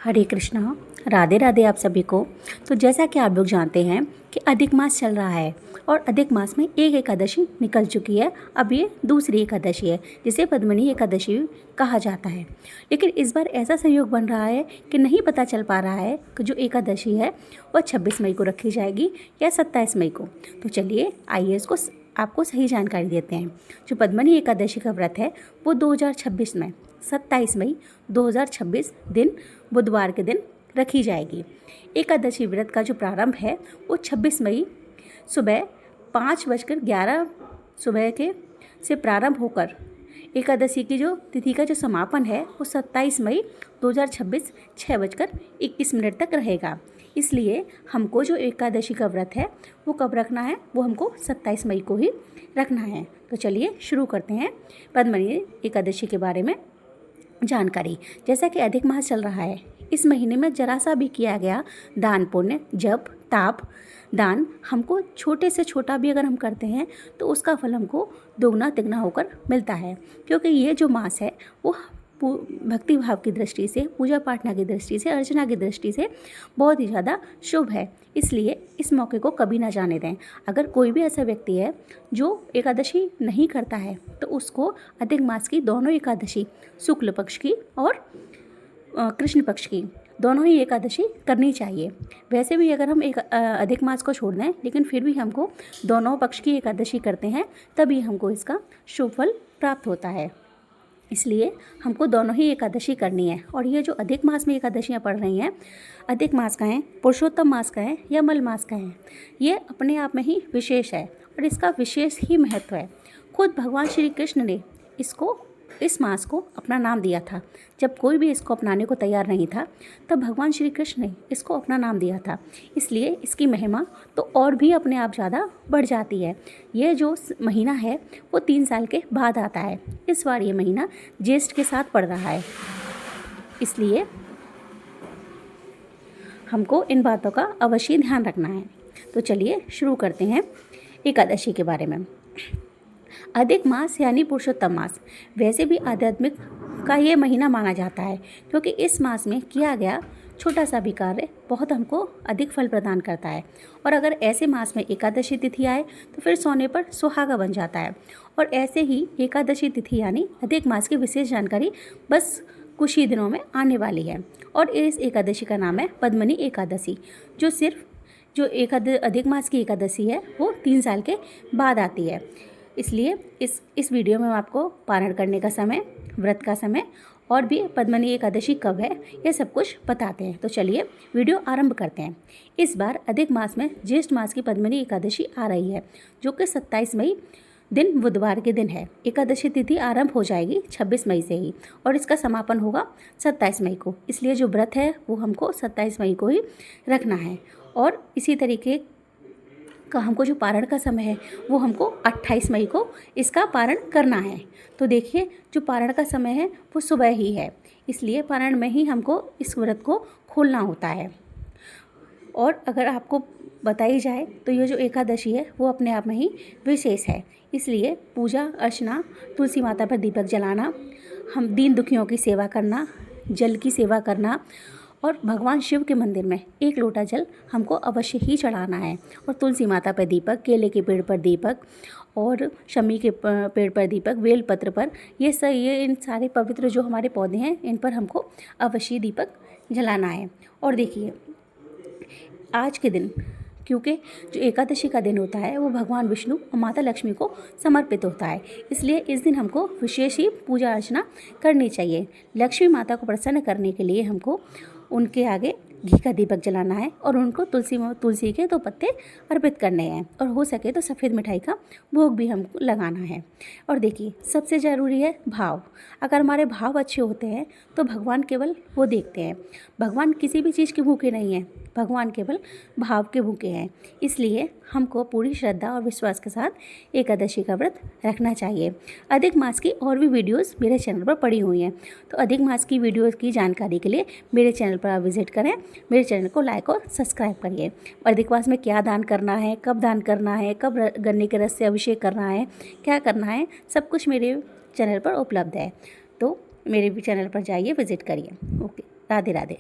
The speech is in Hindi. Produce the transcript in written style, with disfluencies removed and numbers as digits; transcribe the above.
हरे कृष्णा। राधे राधे आप सभी को। तो जैसा कि आप लोग जानते हैं कि अधिक मास चल रहा है और अधिक मास में एक एकादशी निकल चुकी है। अब ये दूसरी एकादशी है जिसे पद्मिनी एकादशी कहा जाता है। लेकिन इस बार ऐसा संयोग बन रहा है कि नहीं पता चल पा रहा है कि जो एकादशी है वह 26 मई को रखी जाएगी या 27 मई को। तो चलिए आइए इसको आपको सही जानकारी देते हैं। जो पद्मिनी एकादशी का व्रत है वो 2026 में 27 मई 2026 दिन बुधवार के दिन रखी जाएगी। एकादशी व्रत का जो प्रारंभ है वो 26 मई सुबह 5:11 सुबह के से प्रारंभ होकर एकादशी की जो तिथि का जो समापन है वो 27 मई 2026 6:21 तक रहेगा। इसलिए हमको जो एकादशी का व्रत है वो कब रखना है, वो हमको 27 मई को ही रखना है। तो चलिए शुरू करते हैं पद्मिनी एकादशी के बारे में जानकारी। जैसा कि अधिक मास चल रहा है, इस महीने में जरा सा भी किया गया दान पुण्य जप ताप दान हमको छोटे से छोटा भी अगर हम करते हैं तो उसका फल हमको दोगुना तिगुना होकर मिलता है। क्योंकि ये जो मास है वो भक्ति भाव की दृष्टि से, पूजा पाठना की दृष्टि से, अर्चना की दृष्टि से बहुत ही ज़्यादा शुभ है। इसलिए इस मौके को कभी ना जाने दें। अगर कोई भी ऐसा व्यक्ति है जो एकादशी नहीं करता है तो उसको अधिक मास की दोनों एकादशी, शुक्ल पक्ष की और कृष्ण पक्ष की, दोनों ही एकादशी करनी चाहिए। वैसे भी अगर हम एक अधिक मास को छोड़ दें लेकिन फिर भी हमको दोनों पक्ष की एकादशी करते हैं तभी हमको इसका शुभ फल प्राप्त होता है। इसलिए हमको दोनों ही एकादशी करनी है। और ये जो अधिक मास में एकादशियाँ पड़ रही हैं, अधिक मास का है, पुरुषोत्तम मास का है या मल मास का है, ये अपने आप में ही विशेष है और इसका विशेष ही महत्व है। खुद भगवान श्री कृष्ण ने इस मास को अपना नाम दिया था। जब कोई भी इसको अपनाने को तैयार नहीं था तब भगवान श्री कृष्ण ने इसको अपना नाम दिया था। इसलिए इसकी महिमा तो और भी अपने आप ज़्यादा बढ़ जाती है। ये जो महीना है वो 3 साल के बाद आता है। इस बार ये महीना ज्येष्ठ के साथ पड़ रहा है। इसलिए हमको इन बातों का अवश्य ध्यान रखना है। तो चलिए शुरू करते हैं एकादशी के बारे में। अधिक मास यानी पुरुषोत्तम मास वैसे भी आध्यात्मिक का ये महीना माना जाता है क्योंकि इस मास में किया गया छोटा सा भी कार्य बहुत हमको अधिक फल प्रदान करता है। और अगर ऐसे मास में एकादशी तिथि आए तो फिर सोने पर सुहागा बन जाता है। और ऐसे ही एकादशी तिथि यानी अधिक मास की विशेष जानकारी बस कुछ ही दिनों में आने वाली है। और इस एकादशी का नाम है पद्मिनी एकादशी, जो अधिक मास की एकादशी है वो 3 साल के बाद आती है। इसलिए इस वीडियो में हम आपको पारण करने का समय, व्रत का समय और भी पद्मिनी एकादशी कब है ये सब कुछ बताते हैं। तो चलिए वीडियो आरंभ करते हैं। इस बार अधिक मास में ज्येष्ठ मास की पद्मिनी एकादशी आ रही है जो कि 27 मई दिन बुधवार के दिन है। एकादशी तिथि आरंभ हो जाएगी 26 मई से ही और इसका समापन होगा 27 मई को। इसलिए जो व्रत है वो हमको 27 मई को ही रखना है। और इसी तरीके का हमको जो पारण का समय है वो हमको 28 मई को इसका पारण करना है। तो देखिए जो पारण का समय है वो सुबह ही है, इसलिए पारण में ही हमको इस व्रत को खोलना होता है। और अगर आपको बताई जाए तो ये जो एकादशी है वो अपने आप में ही विशेष है। इसलिए पूजा अर्चना, तुलसी माता पर दीपक जलाना, हम दीन दुखियों की सेवा करना, जल की सेवा करना और भगवान शिव के मंदिर में 1 लोटा जल हमको अवश्य ही चढ़ाना है। और तुलसी माता पर दीपक, केले के पेड़ पर दीपक और शमी के पेड़ पर दीपक, बेल पत्र पर, ये इन सारे पवित्र जो हमारे पौधे हैं इन पर हमको अवश्य दीपक जलाना है। और देखिए आज के दिन, क्योंकि जो एकादशी का दिन होता है वो भगवान विष्णु और माता लक्ष्मी को समर्पित होता है, इसलिए इस दिन हमको विशेष ही पूजा अर्चना करनी चाहिए। लक्ष्मी माता को प्रसन्न करने के लिए हमको उनके आगे घी का दीपक जलाना है और उनको तुलसी के 2 पत्ते अर्पित करने हैं और हो सके तो सफ़ेद मिठाई का भोग भी हमको लगाना है। और देखिए सबसे ज़रूरी है भाव। अगर हमारे भाव अच्छे होते हैं तो भगवान केवल वो देखते हैं। भगवान किसी भी चीज़ के भूखे नहीं हैं, भगवान केवल भाव के भूखे हैं। इसलिए हमको पूरी श्रद्धा और विश्वास के साथ एकादशी का व्रत रखना चाहिए। अधिक मास की और भी वीडियोस मेरे चैनल पर पड़ी हुई हैं, तो अधिक मास की वीडियोस की जानकारी के लिए मेरे चैनल पर आप विजिट करें। मेरे चैनल को लाइक और सब्सक्राइब करिए। अधिक मास में क्या दान करना है, कब दान करना है, कब गन्ने के रस से अभिषेक करना है, क्या करना है, सब कुछ मेरे चैनल पर उपलब्ध है। तो मेरे भी चैनल पर जाइए, विजिट करिए। ओके, राधे राधे।